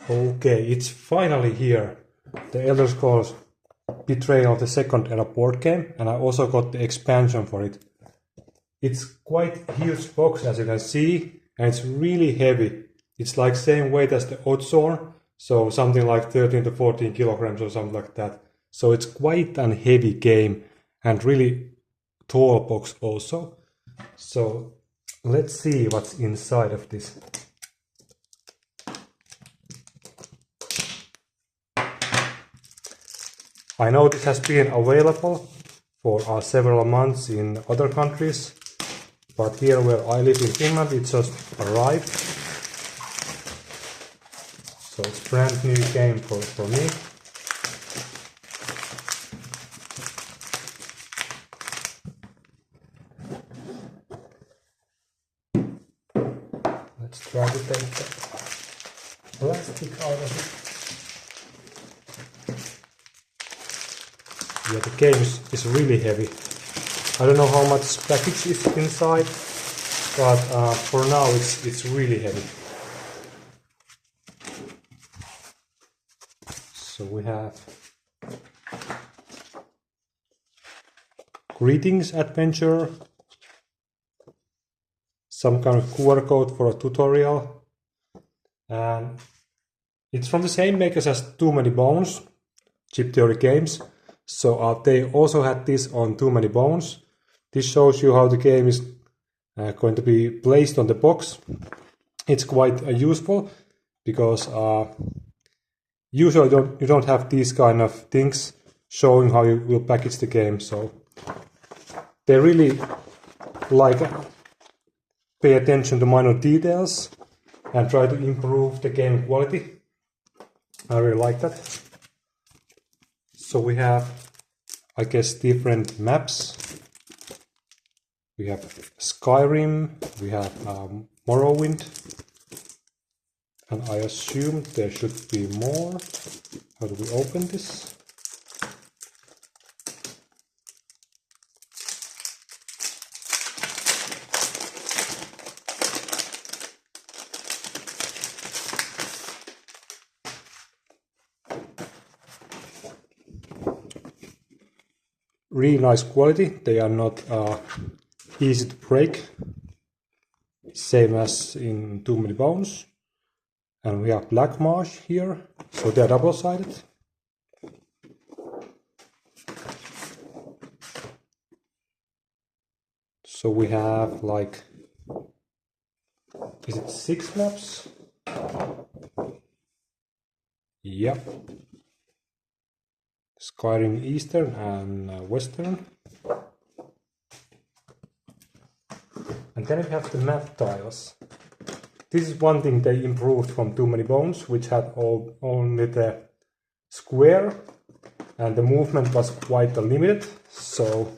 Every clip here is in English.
Okay, it's finally here. The Elder Scrolls Betrayal, the second era board game, and I also got the expansion for it. It's quite a huge box, as you can see, and it's really heavy. It's like same weight as the Oddsorn, so something like 13 to 14 kilograms or something like that. So it's quite a heavy game and really tall box also. So let's see what's inside of this. I know this has been available for several months in other countries, but here where I live in Finland it just arrived. So it's a brand new game for me. Let's try to take the plastic out of it. Yeah, the game is really heavy. I don't know how much package is inside, but for now it's really heavy. So we have Greetings Adventure, some kind of QR code for a tutorial, and it's from the same makers as Too Many Bones, Chip Theory Games. So they also had this on Too Many Bones. This shows you how the game is going to be placed on the box. It's quite useful because usually you don't have these kind of things showing how you will package the game. So they really pay attention to minor details and try to improve the game quality. I really like that. So we have, I guess, different maps. We have Skyrim, we have Morrowind, and I assume there should be more. How do we open this? Really nice quality. They are not easy to break, same as in Too Many Bones. And we have Black Marsh here, so they are double-sided. So we have is it 6 maps? Yep. Skyrim Eastern and Western. And then we have the map tiles. This is one thing they improved from Too Many Bones, which had only the square and the movement was quite limited. So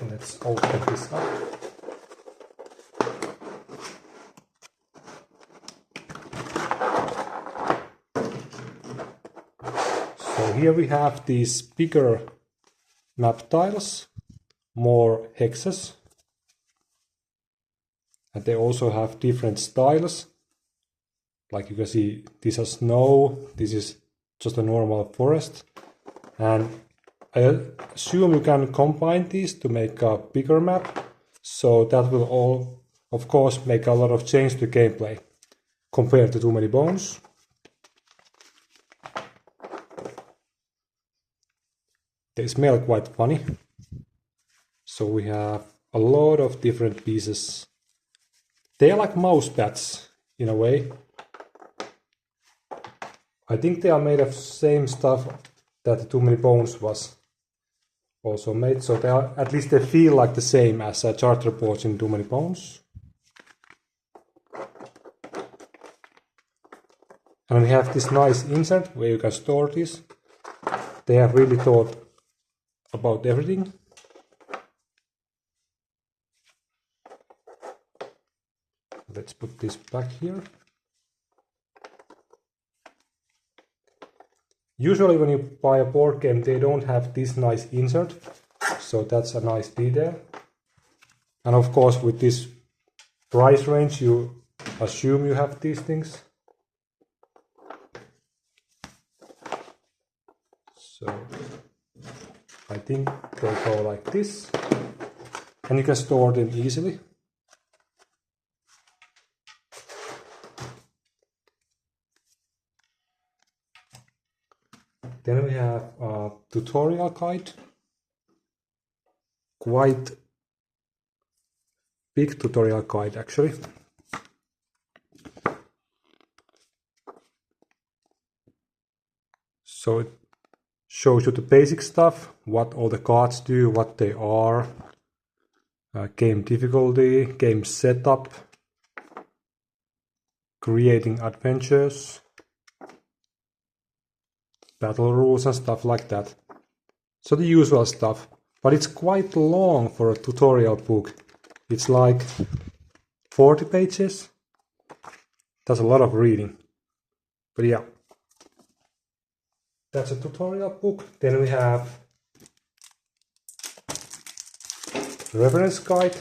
let's open this up. So here we have these bigger map tiles, more hexes, and they also have different styles. Like you can see, this is snow, this is just a normal forest, and I assume you can combine these to make a bigger map, so that will all, of course, make a lot of change to gameplay compared to Too Many Bones. They smell quite funny. So we have a lot of different pieces. They are like mouse pads in a way. I think they are made of same stuff that Too Many Bones was also made. So they are, at least they feel like the same as charter boards in Too Many Bones. And we have this nice insert where you can store this. They have really thought about everything. Let's put this back here. Usually when you buy a board game, they don't have this nice insert, so that's a nice detail. And of course with this price range, you assume you have these things. So I think they go like this, and you can store them easily. Then we have a tutorial guide, quite big tutorial guide actually. So it shows you the basic stuff, what all the cards do, what they are, game difficulty, game setup, creating adventures, battle rules and stuff like that. So the usual stuff, but it's quite long for a tutorial book. It's like 40 pages. That's a lot of reading. But yeah, that's a tutorial book. Then we have reference guide.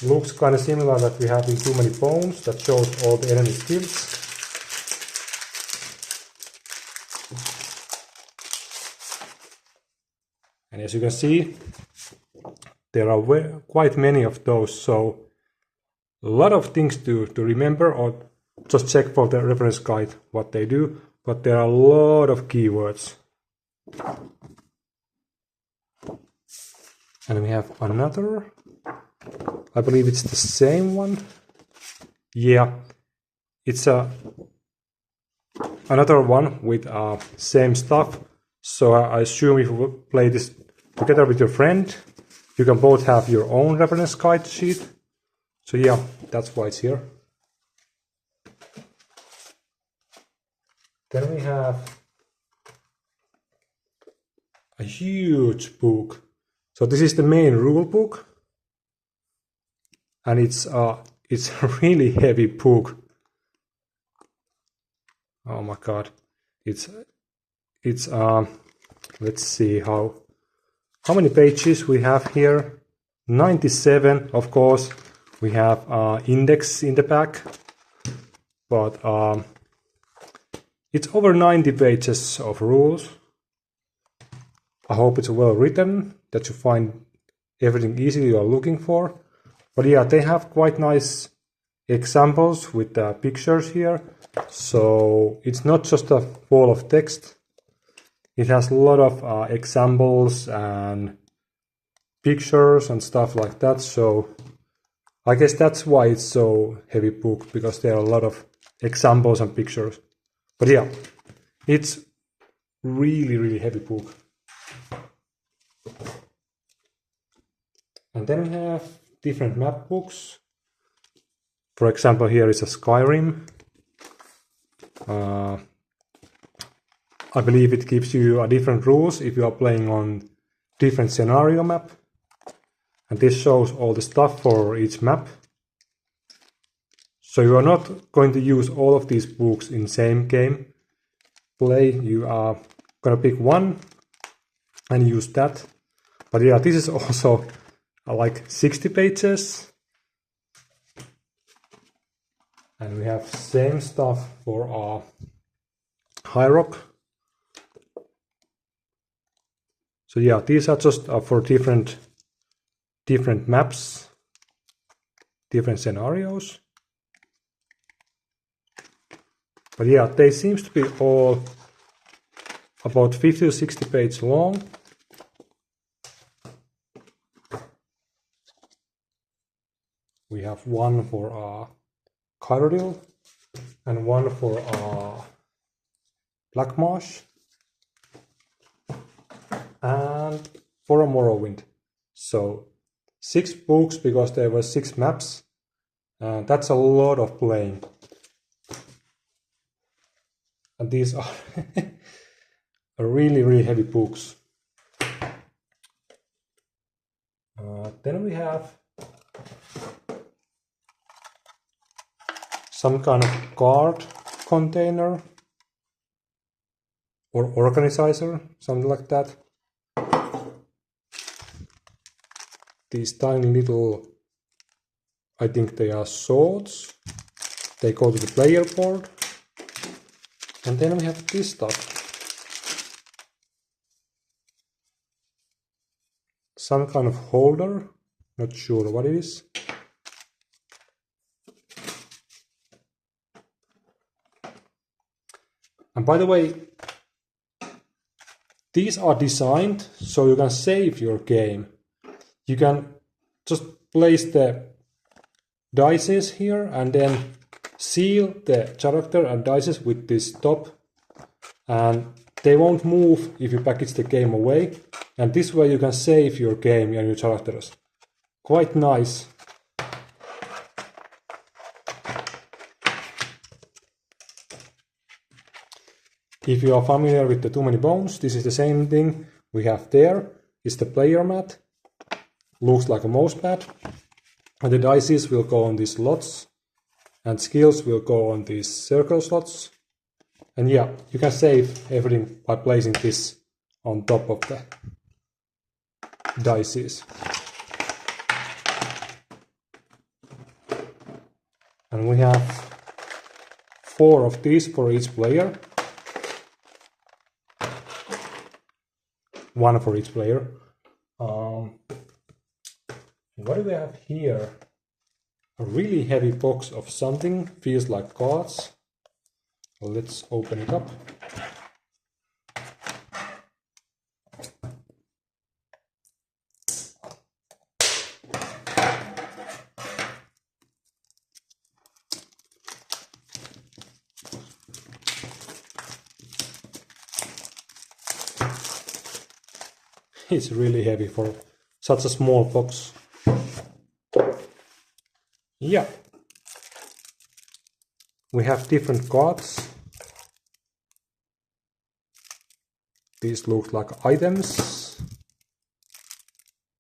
Looks kind of similar that we have in Too Many Bones, that shows all the enemy skills. And as you can see, there are quite many of those, so a lot of things to remember, or just check for the reference guide what they do, but there are a lot of keywords. And we have another, I believe it's the same one. Yeah, it's another one with same stuff. So I assume if you play this together with your friend, you can both have your own reference guide sheet. So yeah, that's why it's here. Then we have a huge book. So this is the main rule book, and it's a really heavy book. Oh my god, it's let's see how many pages we have here. 97, of course. We have index in the back, but it's over 90 pages of rules. I hope it's well written, that you find everything easy you are looking for. But yeah, they have quite nice examples with the pictures here. So it's not just a wall of text. It has a lot of examples and pictures and stuff like that. So I guess that's why it's so heavy book, because there are a lot of examples and pictures. But yeah, it's really, really heavy book. And then we have different map books. For example, here is a Skyrim. I believe it gives you a different rules if you are playing on different scenario map. And this shows all the stuff for each map. So you are not going to use all of these books in same game play. You are gonna pick one and use that. But yeah, this is also like 60 pages. And we have same stuff for our High Rock. So yeah, these are just for different maps, different scenarios. But yeah, they seems to be all about 50 to 60 pages long. We have one for Cyrodiil and one for Black Marsh and for a Morrowind. So 6 books because there were 6 maps, and that's a lot of playing. And these are really, really heavy books. Then we have some kind of card container or organizer, something like that. These tiny little I think they are swords. They go to the player board. And then we have this stuff. Some kind of holder. Not sure what it is. And by the way, these are designed so you can save your game. You can just place the dices here and then seal the character and dices with this top, and they won't move if you package the game away. And this way you can save your game and your characters. Quite nice. If you are familiar with the Too Many Bones, this is the same thing we have there. It's the player mat. Looks like a mouse pad. And the dices will go on these slots. And skills will go on these circle slots. And yeah, you can save everything by placing this on top of the dices. And we have 4 of these for each player. 1 for each player. What do we have here? A really heavy box of something, feels like cards. Let's open it up. It's really heavy for such a small box. Yeah. We have different cards. These look like items.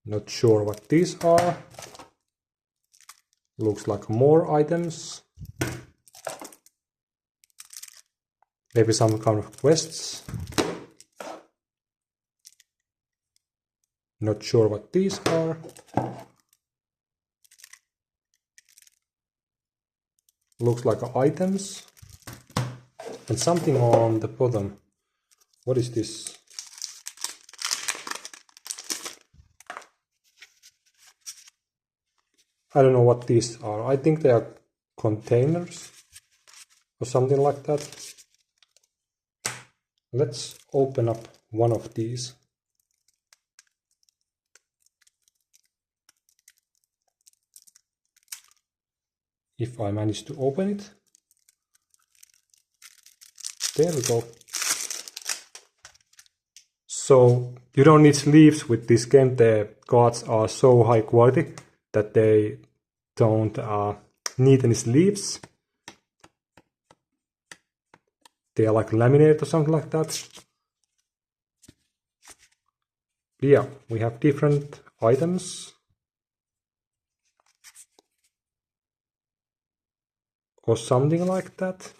Not sure what these are. Looks like more items. Maybe some kind of quests. Not sure what these are. Looks like items. And something on the bottom. What is this? I don't know what these are. I think they are containers or something like that. Let's open up one of these. If I manage to open it. There we go. So you don't need sleeves with this game. The cards are so high quality that they don't need any sleeves. They are like laminated or something like that. But yeah, we have different items. Or something like that.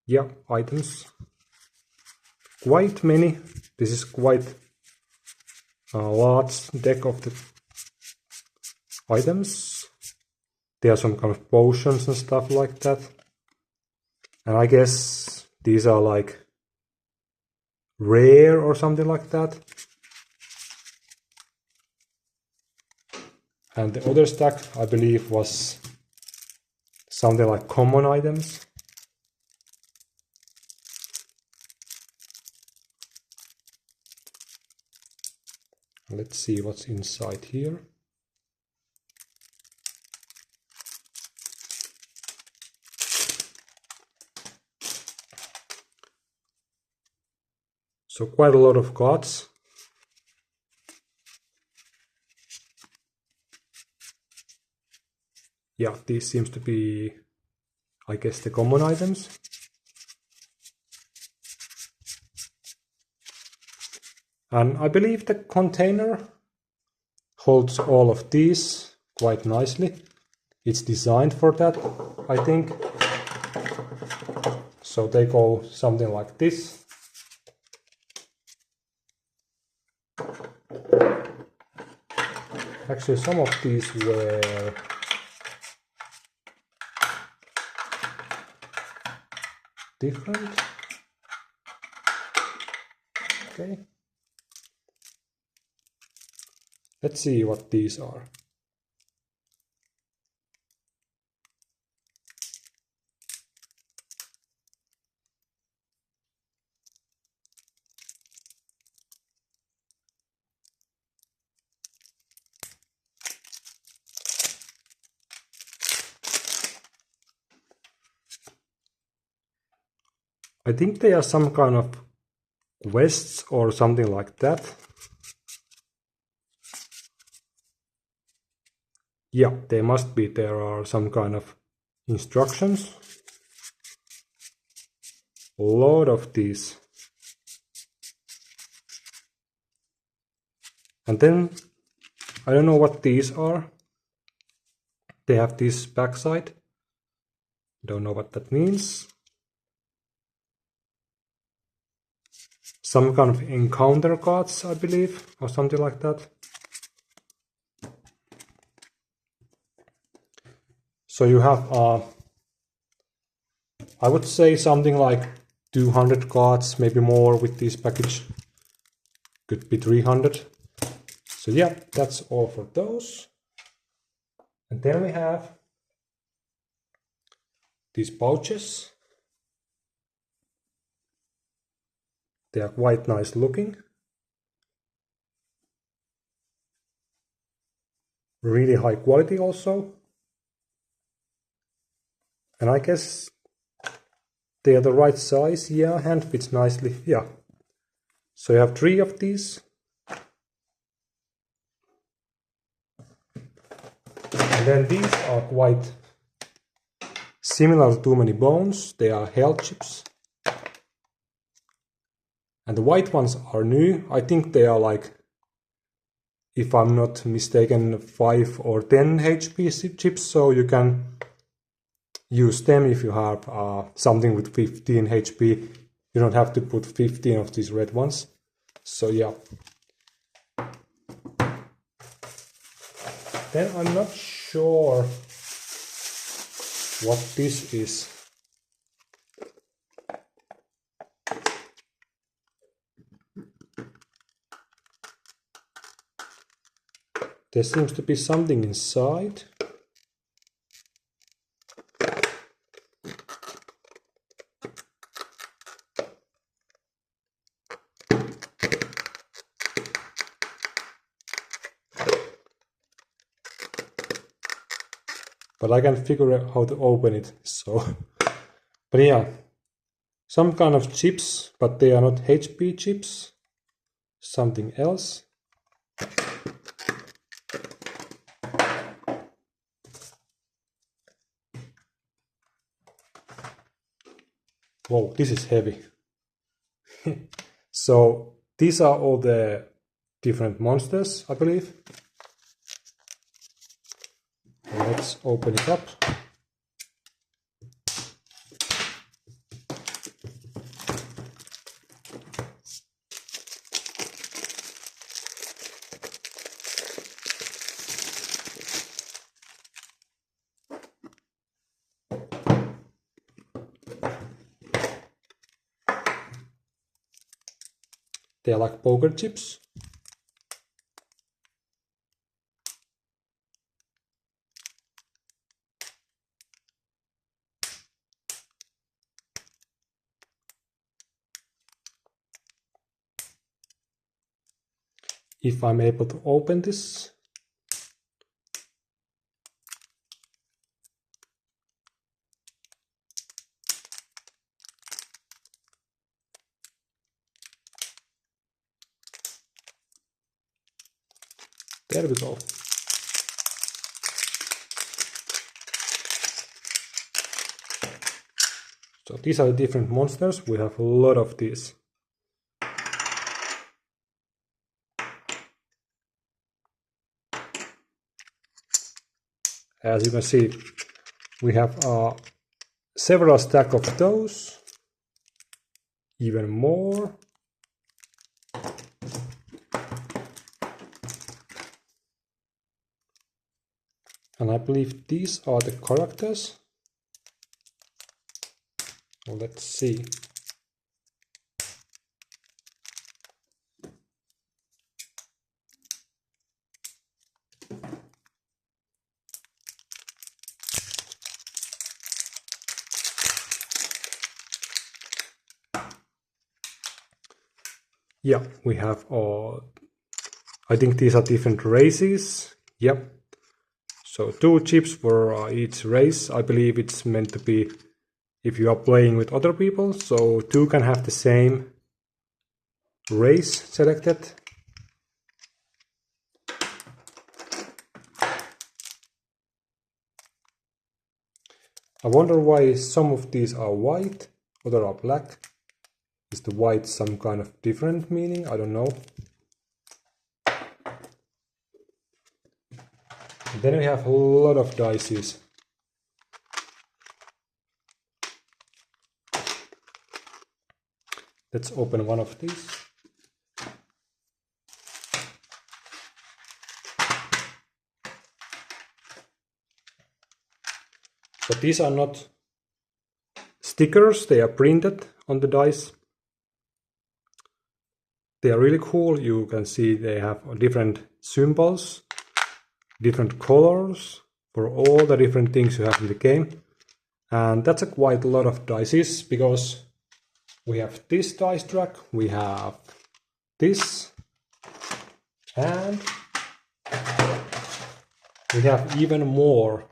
Yeah, items. Quite many. This is quite a large deck of the items. There are some kind of potions and stuff like that. And I guess these are like rare or something like that. And the other stack, I believe, was something like common items. Let's see what's inside here. So quite a lot of cards. Yeah, these seems to be, I guess, the common items. And I believe the container holds all of these quite nicely. It's designed for that, I think. So they go something like this. Actually, some of these were different. Okay. Let's see what these are. I think they are some kind of quests or something like that. Yeah, they must be. There are some kind of instructions. A lot of these. And then, I don't know what these are. They have this backside. Don't know what that means. Some kind of encounter cards, I believe, or something like that. So you have, I would say something like 200 cards, maybe more with this package. Could be 300. So yeah, that's all for those. And then we have these pouches. They are quite nice looking. Really high quality also. And I guess they are the right size. Yeah, hand fits nicely. Yeah. So you have 3 of these. And then these are quite similar to Too Many Bones. They are health chips. And the white ones are new. I think they are like, if I'm not mistaken, 5 or 10 HP chips. So you can use them if you have something with 15 HP. You don't have to put 15 of these red ones. So yeah. Then I'm not sure what this is. There seems to be something inside. But I can't figure out how to open it, so... But yeah, some kind of chips, but they are not HP chips. Something else. Whoa, this is heavy. So these are all the different monsters, I believe. Let's open it up. They are like poker chips. If I'm able to open this. There we go. So these are the different monsters. We have a lot of these. As you can see, we have several stacks of those. Even more. And I believe these are the characters. Well, let's see. Yeah, we have I think these are different races. Yep. So 2 chips for each race. I believe it's meant to be if you are playing with other people. So 2 can have the same race selected. I wonder why some of these are white, other are black. Is the white some kind of different meaning? I don't know. And then we have a lot of dices. Let's open one of these. But these are not stickers, they are printed on the dice. They are really cool. You can see they have different symbols, different colors for all the different things you have in the game. And that's quite a lot of dices because we have this dice track, we have this, and we have even more.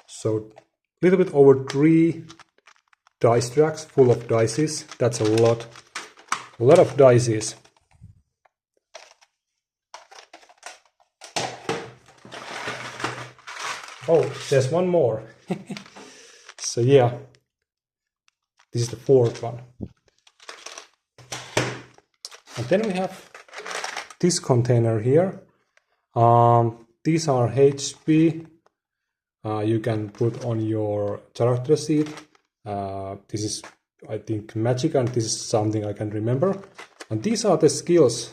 So a little bit over 3 dice tracks full of dices. That's a lot of dices. Oh, there's one more. So yeah, this is the 4th one. And then we have this container here. These are HP. You can put on your character sheet. This is, I think, magic, and this is something I can remember. And these are the skills.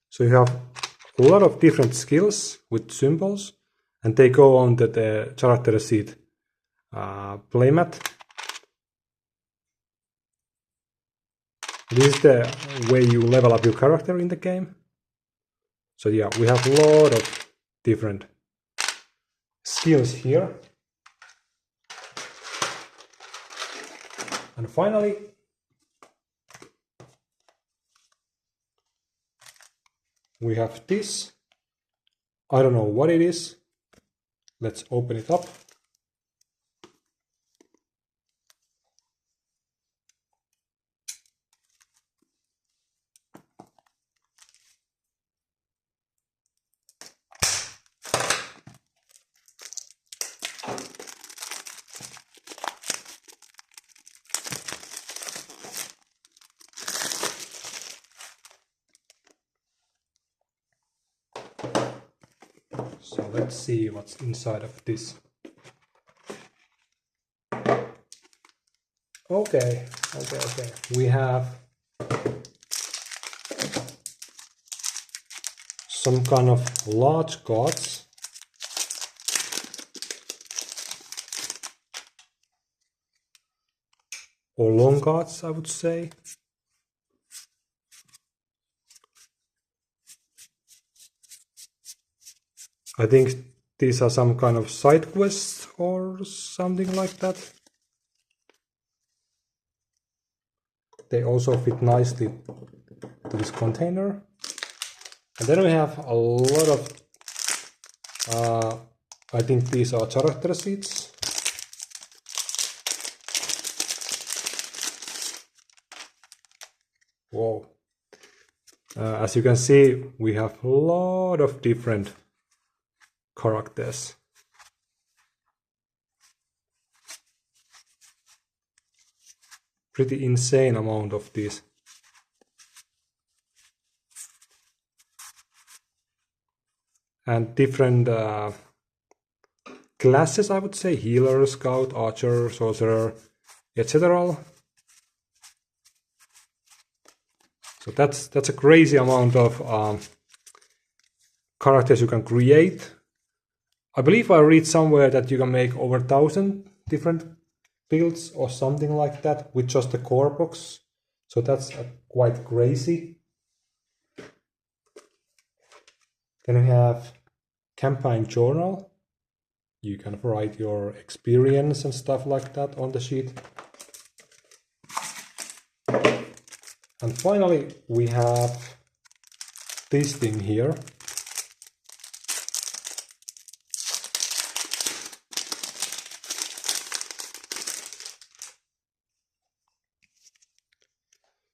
So you have a lot of different skills with symbols, and they go on the character sheet playmat. This is the way you level up your character in the game. So yeah, we have a lot of different skills here. And finally, we have this. I don't know what it is. Let's open it up. So let's see what's inside of this. Okay. We have some kind of large cards. Or long cards, I would say. I think these are some kind of side quests or something like that. They also fit nicely to this container. And then we have a lot of, I think these are character sheets. Whoa. As you can see, we have a lot of different characters. Pretty insane amount of these. And different classes, I would say: healer, scout, archer, sorcerer, etc. So that's a crazy amount of characters you can create. I believe I read somewhere that you can make over 1,000 different builds or something like that with just the core box. So that's quite crazy. Then we have campaign journal. You can write your experience and stuff like that on the sheet. And finally, we have this thing here.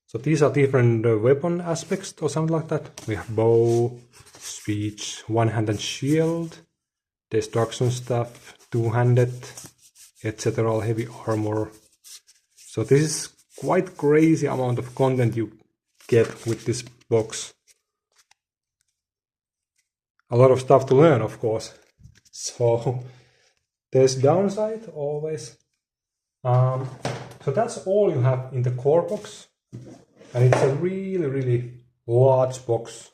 So these are different weapon aspects or something like that. We have bow, speech, one-handed shield, destruction stuff, two-handed, etc. heavy armor. So this is quite crazy amount of content you get with this box. A lot of stuff to learn, of course. So there's downside always. So that's all you have in the core box. And it's a really large box.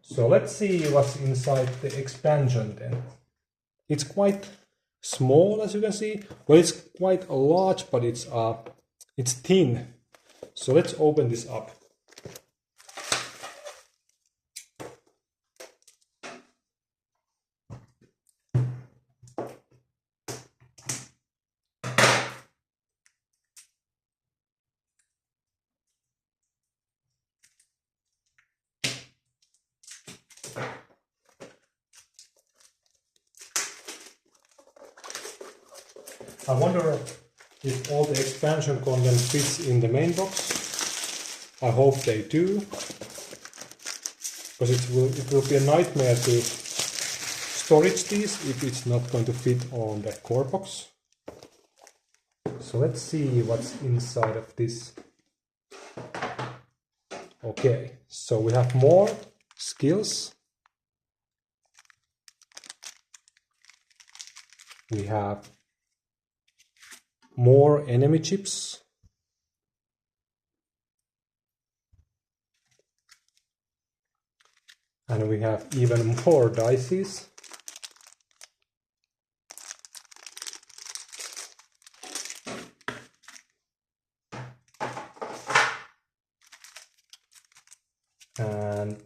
So let's see what's inside the expansion then. It's quite small, as you can see. Well, it's quite large, but it's thin. So let's open this up. I wonder if all the expansion content fits in the main box. I hope they do, because it will be a nightmare to storage these if it's not going to fit on the core box. So let's see what's inside of this. Okay, so we have more skills. We have more enemy chips. And we have even more dices. And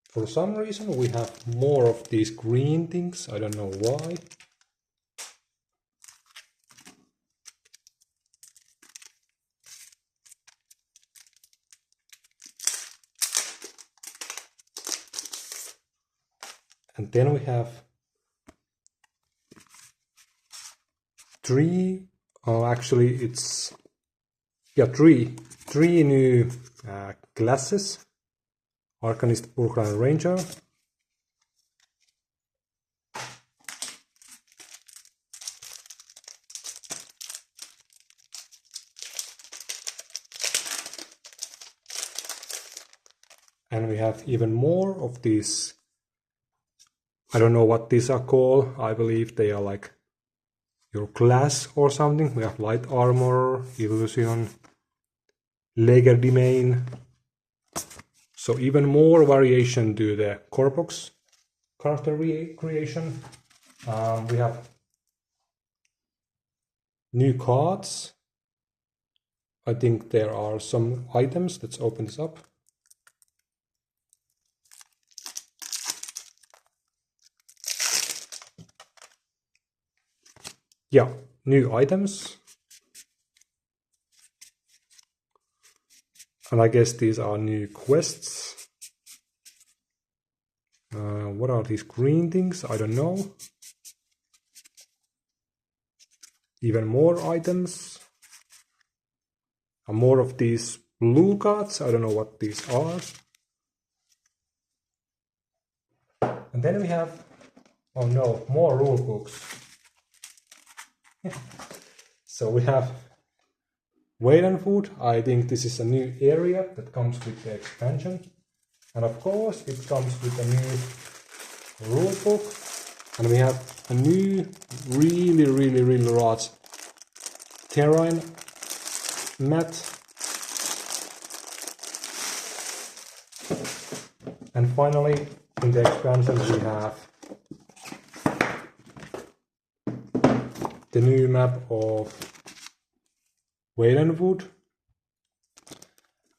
for some reason we have more of these green things. I don't know why. And then we have three new classes. Arcanist, Burglar and Ranger. And we have even more of these. I don't know what these are called. I believe they are like your class or something. We have light armor, illusion, legerdemain. So even more variation to the core box character creation. We have new cards. I think there are some items. Let's open this up. Yeah, new items. And I guess these are new quests. What are these green things? I don't know. Even more items. And more of these blue cards. I don't know what these are. And then we have, oh no, more rule books. So we have Valenwood. I think this is a new area that comes with the expansion. And of course it comes with a new rule book. And we have a new really large terrain map. And finally, in the expansion we have the new map of Valenwood.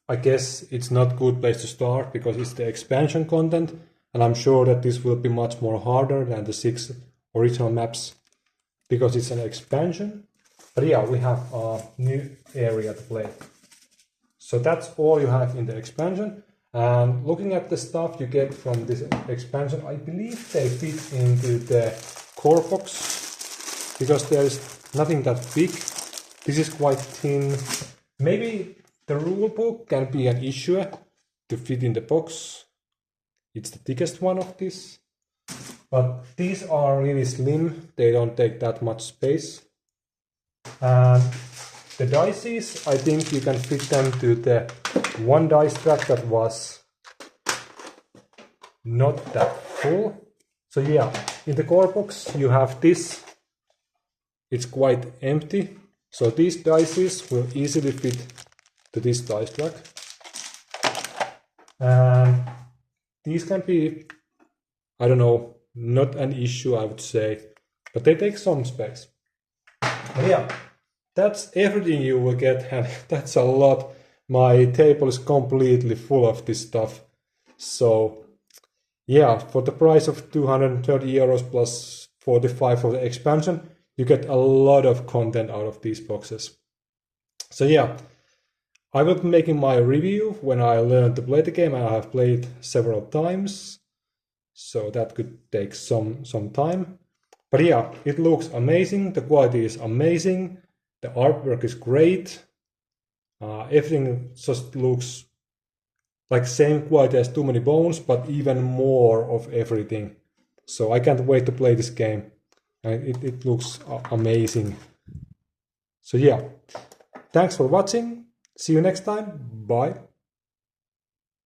I guess it's not a good place to start because it's the expansion content, and I'm sure that this will be much more harder than the 6 original maps because it's an expansion. But yeah, we have a new area to play. So that's all you have in the expansion. And looking at the stuff you get from this expansion, I believe they fit into the core box because there is nothing that big. This is quite thin. Maybe the rulebook can be an issue to fit in the box. It's the thickest one of this. But these are really slim. They don't take that much space. And the dices, I think you can fit them to the one dice track that was not that full. So yeah, in the core box you have this. It's quite empty. So these dices will easily fit to this dice track. And these can be, I don't know, not an issue I would say, but they take some space. But yeah, that's everything you will get, and that's a lot. My table is completely full of this stuff. So yeah, for the price of 230 euros plus 45 for the expansion, you get a lot of content out of these boxes. So yeah, I will be making my review when I learn to play the game, and I have played several times. So that could take some time. But yeah, it looks amazing, the quality is amazing, the artwork is great, everything just looks like same quality as Too Many Bones, but even more of everything. So I can't wait to play this game, and it looks amazing. So yeah, thanks for watching, see you next time, bye.